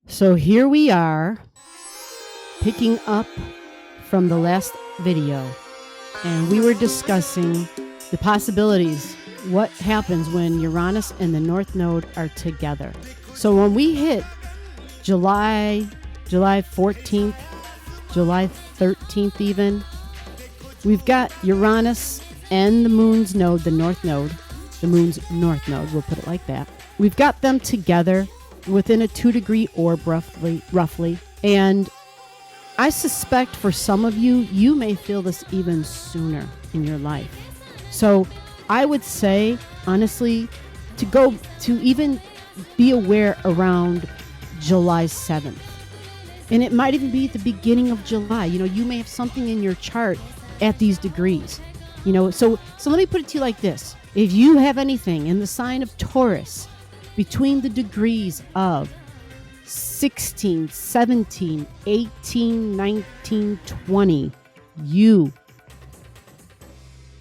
So here we are, picking up from the last video, and we were discussing the possibilities. What happens when Uranus and the North Node are together? So when we hit July 14th, July 13th even, we've got Uranus and the Moon's node, the North Node, the Moon's North Node, we'll put it like that. We've got them together within a 2-degree orb roughly. And I suspect for some of you, you may feel this even sooner in your life. So I would say, honestly, to even be aware around July 7th. And it might even be at the beginning of July. You may have something in your chart at these degrees. So let me put it to you like this. If you have anything in the sign of Taurus between the degrees of 16, 17, 18, 19, 20, you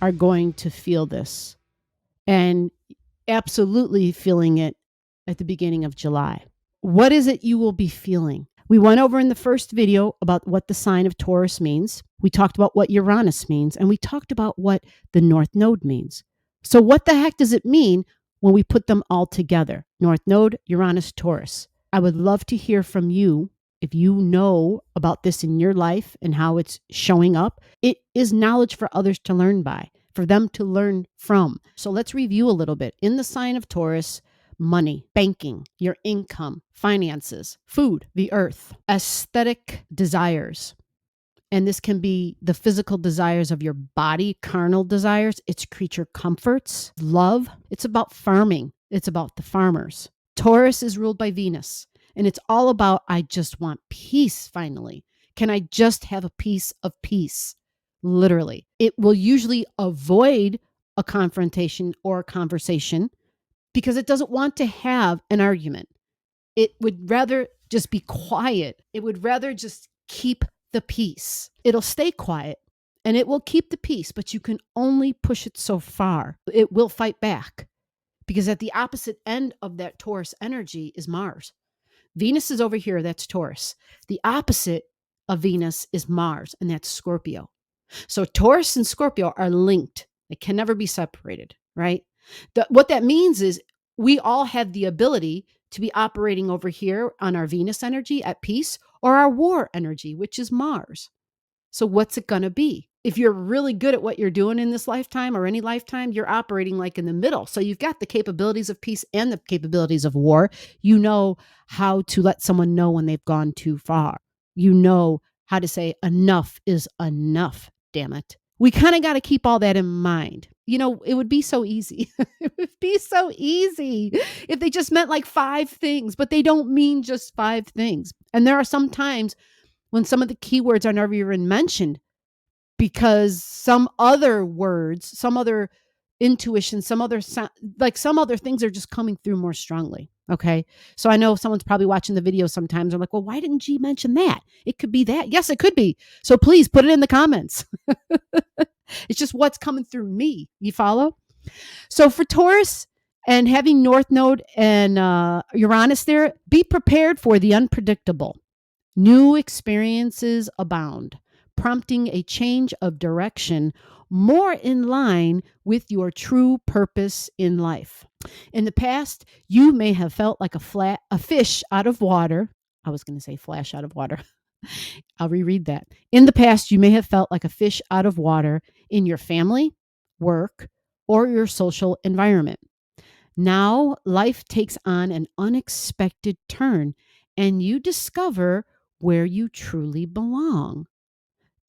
are going to feel this, and absolutely feeling it at the beginning of July. What is it you will be feeling? We went over in the first video about what the sign of Taurus means. We talked about what Uranus means, and we talked about what the North Node means. So what the heck does it mean when we put them all together? North Node, Uranus, Taurus. I would love to hear from you if you know about this in your life and how it's showing up. It is knowledge for others to learn by, for them to learn from. So let's review a little bit. In the sign of Taurus, money, banking, your income, finances, food, the earth, aesthetic desires. And this can be the physical desires of your body, carnal desires. It's creature comforts, love. It's about farming. It's about the farmers. Taurus is ruled by Venus, and it's all about, I just want peace finally. Can I just have a piece of peace? Literally. It will usually avoid a confrontation or a conversation because it doesn't want to have an argument. It would rather just be quiet. It would rather just keep the peace. It'll stay quiet and it will keep the peace, but you can only push it so far. It will fight back because at the opposite end of that Taurus energy is Mars. Venus is over here. That's Taurus. The opposite of Venus is Mars, and that's Scorpio. So Taurus and Scorpio are linked. They can never be separated, right? What that means is we all have the ability to be operating over here on our Venus energy at peace or our war energy, which is Mars. So what's it going to be? If you're really good at what you're doing in this lifetime or any lifetime, you're operating like in the middle. So you've got the capabilities of peace and the capabilities of war. You know how to let someone know when they've gone too far. You know how to say enough is enough, damn it. We kind of got to keep all that in mind. It would be so easy. It would be so easy if they just meant like 5 things, but they don't mean just 5 things. And there are some times when some of the keywords are never even mentioned because some other words, some other intuition, some other things are just coming through more strongly. Okay. So I know someone's probably watching the video sometimes. They're like, well, why didn't G mention that? It could be that. Yes, it could be. So please put it in the comments. It's just what's coming through me. You follow? So for Taurus and having North Node and Uranus there, be prepared for the unpredictable. New experiences abound, prompting a change of direction more in line with your true purpose in life. In the past, you may have felt like a fish out of water. I was going to say flash out of water. I'll reread that. In the past, you may have felt like a fish out of water in your family, work, or your social environment. Now, life takes on an unexpected turn, and you discover where you truly belong.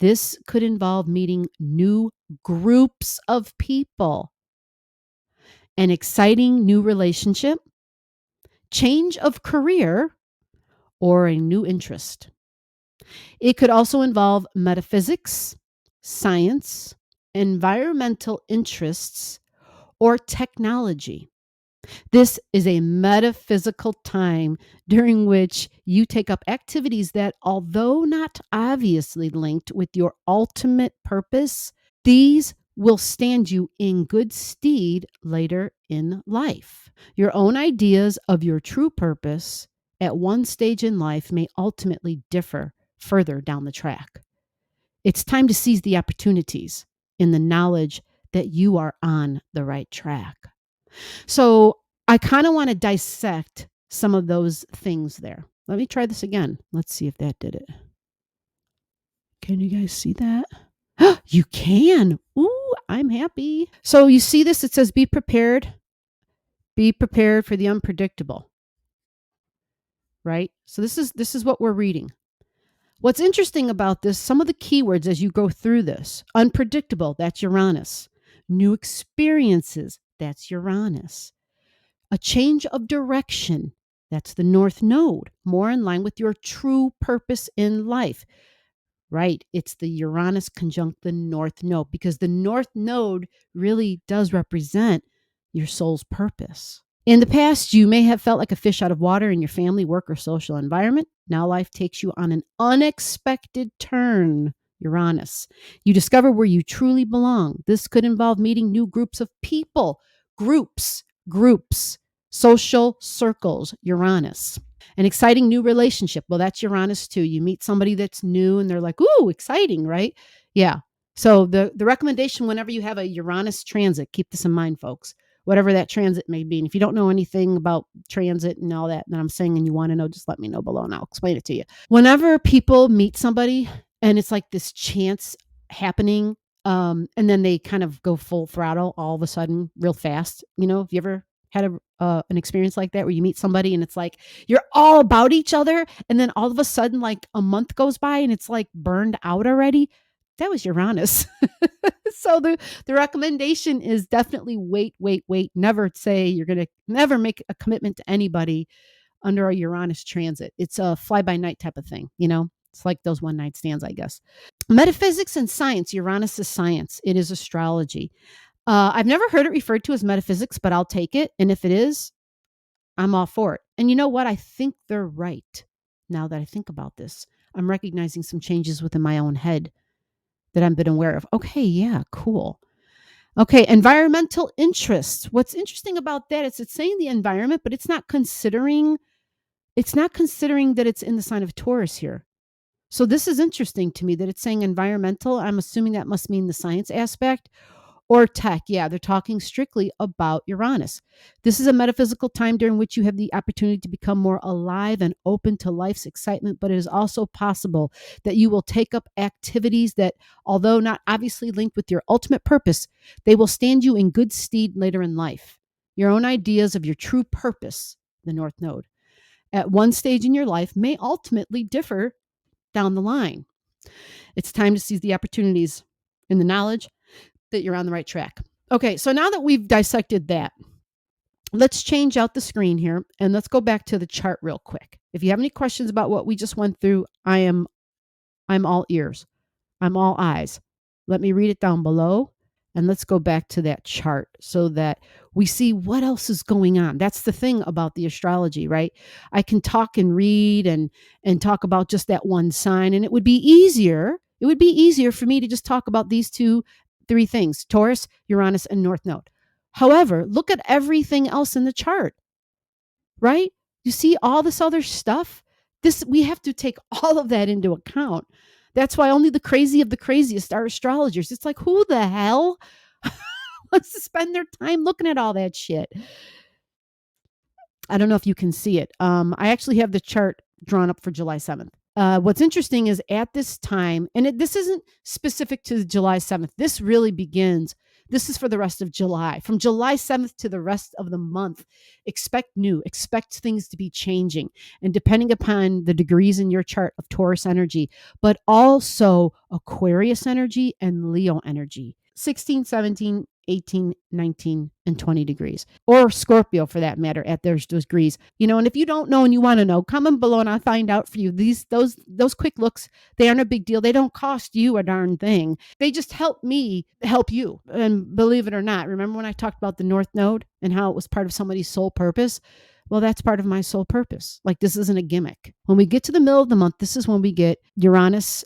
This could involve meeting new groups of people, an exciting new relationship, change of career, or a new interest. It could also involve metaphysics, science, environmental interests, or technology. This is a metaphysical time during which you take up activities that, although not obviously linked with your ultimate purpose, these will stand you in good stead later in life. Your own ideas of your true purpose at one stage in life may ultimately differ further down the track. It's time to seize the opportunities in the knowledge that you are on the right track. So I kind of want to dissect some of those things there. Let me try this again. Let's see if that did it. Can you guys see that? You can. Ooh, I'm happy. So you see this? It says be prepared. Be prepared for the unpredictable. Right? So this is what we're reading. What's interesting about this, some of the keywords as you go through this: unpredictable, that's Uranus. New experiences, that's Uranus. A change of direction, that's the North Node, more in line with your true purpose in life. Right, it's the Uranus conjunct the North Node, because the North Node really does represent your soul's purpose. In the past, you may have felt like a fish out of water in your family, work, or social environment. Now life takes you on an unexpected turn, Uranus. You discover where you truly belong. This could involve meeting new groups of people, groups, social circles, Uranus. An exciting new relationship. Well, that's Uranus too. You meet somebody that's new and they're like, ooh, exciting, right? Yeah. So the recommendation whenever you have a Uranus transit, keep this in mind, folks, whatever that transit may be. And if you don't know anything about transit and all that I'm saying and you want to know, just let me know below and I'll explain it to you. Whenever people meet somebody and it's like this chance happening, and then they kind of go full throttle all of a sudden real fast. You know, have you ever had an experience like that where you meet somebody and it's like you're all about each other and then all of a sudden like a month goes by and it's like burned out already? That was Uranus. So the recommendation is definitely wait. Never say you're going to never make a commitment to anybody under a Uranus transit. It's a fly by night type of thing, you know? It's like those one night stands, I guess. Metaphysics and science. Uranus is science. It is astrology. I've never heard it referred to as metaphysics, but I'll take it. And if it is, I'm all for it. And you know what? I think they're right. Now that I think about this, I'm recognizing some changes within my own head that I've been aware of. Okay, yeah, cool. Okay, environmental interests. What's interesting about that is it's saying the environment, but it's not considering that it's in the sign of Taurus here. So this is interesting to me that it's saying environmental. I'm assuming that must mean the science aspect. Or tech. Yeah, they're talking strictly about Uranus. This is a metaphysical time during which you have the opportunity to become more alive and open to life's excitement, but it is also possible that you will take up activities that, although not obviously linked with your ultimate purpose, they will stand you in good stead later in life. Your own ideas of your true purpose, the North Node, at one stage in your life may ultimately differ down the line. It's time to seize the opportunities in the knowledge that you're on the right track. Okay, so now that we've dissected that, let's change out the screen here and let's go back to the chart real quick. If you have any questions about what we just went through, I'm all ears. I'm all eyes. Let me read it down below and let's go back to that chart so that we see what else is going on. That's the thing about the astrology, right? I can talk and read and talk about just that one sign, and it would be easier. It would be easier for me to just talk about these three things: Taurus, Uranus, and North Node. However, look at everything else in the chart, right? You see all this other stuff? We have to take all of that into account. That's why only the crazy of the craziest are astrologers. It's like, who the hell wants to spend their time looking at all that shit? I don't know if you can see it. I actually have the chart drawn up for July 7th. What's interesting is at this time, and this isn't specific to July 7th. This really begins. This is for the rest of July. From July 7th to the rest of the month, expect things to be changing. And depending upon the degrees in your chart of Taurus energy, but also Aquarius energy and Leo energy, 16, 17, 18, 19, and 20 degrees, or Scorpio for that matter at those degrees. You know, and if you don't know and you want to know, comment below and I'll find out for you. Those quick looks, they aren't a big deal. They don't cost you a darn thing. They just help me help you. And believe it or not, remember when I talked about the North Node and how it was part of somebody's soul purpose? Well, that's part of my soul purpose. Like, this isn't a gimmick. When we get to the middle of the month, this is when we get Uranus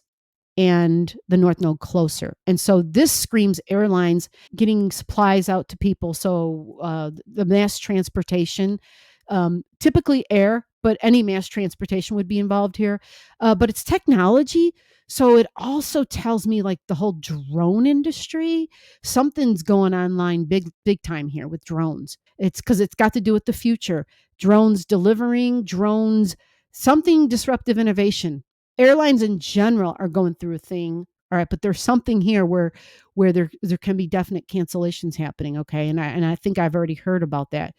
and the North Node closer. And so this screams airlines getting supplies out to people. So the mass transportation, typically air, but any mass transportation would be involved here. But it's technology. So it also tells me like the whole drone industry, something's going online big time here with drones. It's because it's got to do with the future. Drones delivering, drones, something disruptive innovation. Airlines in general are going through a thing. All right, but there's something here where there can be definite cancellations happening. Okay, and I think I've already heard about that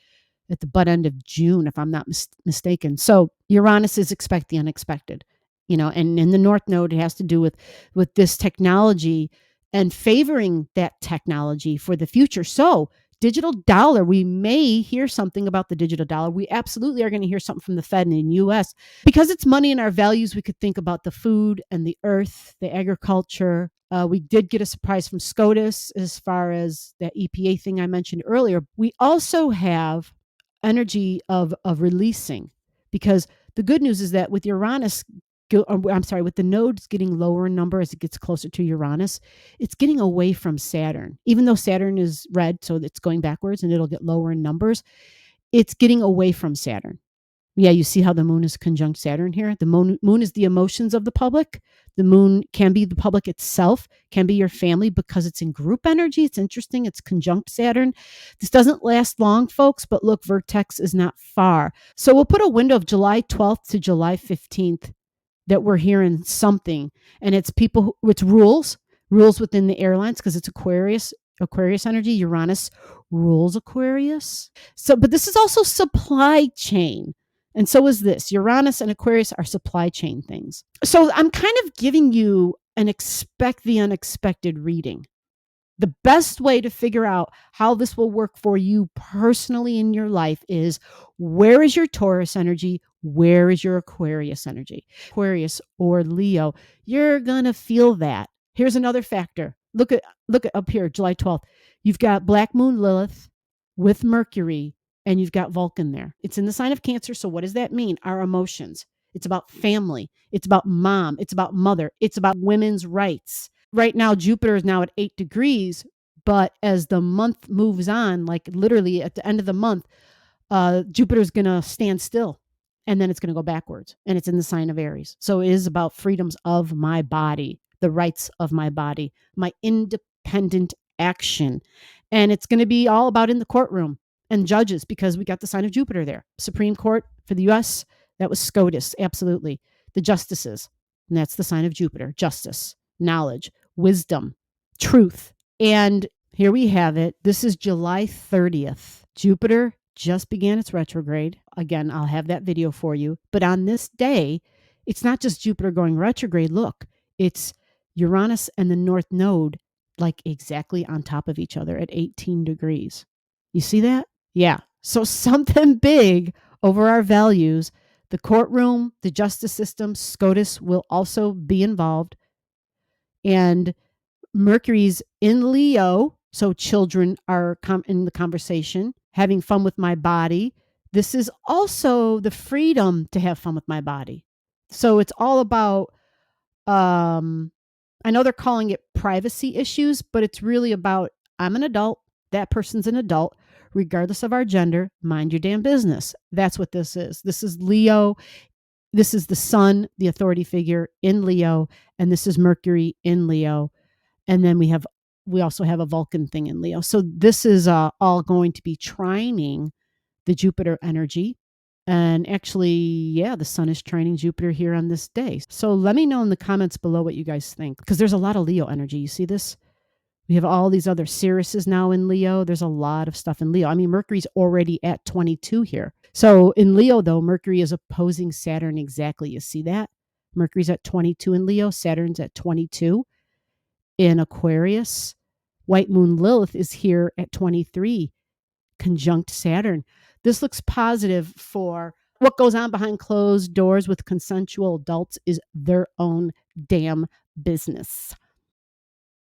at the butt end of June, if I'm not mistaken. So Uranus is expect the unexpected, and in the North Node, it has to do with this technology and favoring that technology for the future. So digital dollar, we may hear something about the digital dollar. We absolutely are going to hear something from the Fed in the US. Because it's money and our values, we could think about the food and the earth, the agriculture. We did get a surprise from SCOTUS as far as that EPA thing I mentioned earlier. We also have energy of releasing, because the good news is that with Uranus, with the nodes getting lower in number as it gets closer to Uranus, it's getting away from Saturn. Even though Saturn is red, so it's going backwards and it'll get lower in numbers, it's getting away from Saturn. Yeah, you see how the moon is conjunct Saturn here? The moon is the emotions of the public. The moon can be the public itself, can be your family because it's in group energy. It's interesting. It's conjunct Saturn. This doesn't last long, folks, but look, vertex is not far. So we'll put a window of July 12th to July 15th that we're hearing something. And it's it's rules within the airlines because it's Aquarius energy. Uranus rules Aquarius. So, but this is also supply chain. And so is this. Uranus and Aquarius are supply chain things. So I'm kind of giving you an expect the unexpected reading. The best way to figure out how this will work for you personally in your life is, where is your Taurus energy? Where is your Aquarius energy? Aquarius or Leo, you're going to feel that. Here's another factor. Look at up here, July 12th. You've got Black Moon Lilith with Mercury, and you've got Vulcan there. It's in the sign of Cancer. So what does that mean? Our emotions. It's about family. It's about mom. It's about mother. It's about women's rights. Right now, Jupiter is now at 8 degrees, but as the month moves on, like literally at the end of the month, Jupiter is going to stand still, and then it's going to go backwards, and it's in the sign of Aries. So it is about freedoms of my body, the rights of my body, my independent action. And it's going to be all about in the courtroom and judges, because we got the sign of Jupiter there. Supreme Court for the US, that was SCOTUS, absolutely. The justices, and that's the sign of Jupiter, justice, knowledge, wisdom, truth. And here we have it. This is July 30th. Jupiter just began its retrograde. Again, I'll have that video for you. But on this day, it's not just Jupiter going retrograde. Look, it's Uranus and the North Node like exactly on top of each other at 18 degrees. You see that? Yeah. So something big over our values. The courtroom, the justice system, SCOTUS will also be involved. And Mercury's in Leo, so children are in the conversation, having fun with my body. This is also the freedom to have fun with my body. So it's all about, I know they're calling it privacy issues, but it's really about, I'm an adult, that person's an adult, regardless of our gender, mind your damn business. That's what this is. This is Leo. This is the sun, the authority figure in Leo, and this is Mercury in Leo. And then we also have a Vulcan thing in Leo. So this is all going to be trining the Jupiter energy. And actually, yeah, the sun is trining Jupiter here on this day. So let me know in the comments below what you guys think, because there's a lot of Leo energy. You see this? We have all these other Siriuses now in Leo. There's a lot of stuff in Leo. I mean, Mercury's already at 22 here. So in Leo, though, Mercury is opposing Saturn exactly. You see that? Mercury's at 22 in Leo. Saturn's at 22 in Aquarius. White Moon Lilith is here at 23, conjunct Saturn. This looks positive for what goes on behind closed doors with consensual adults is their own damn business.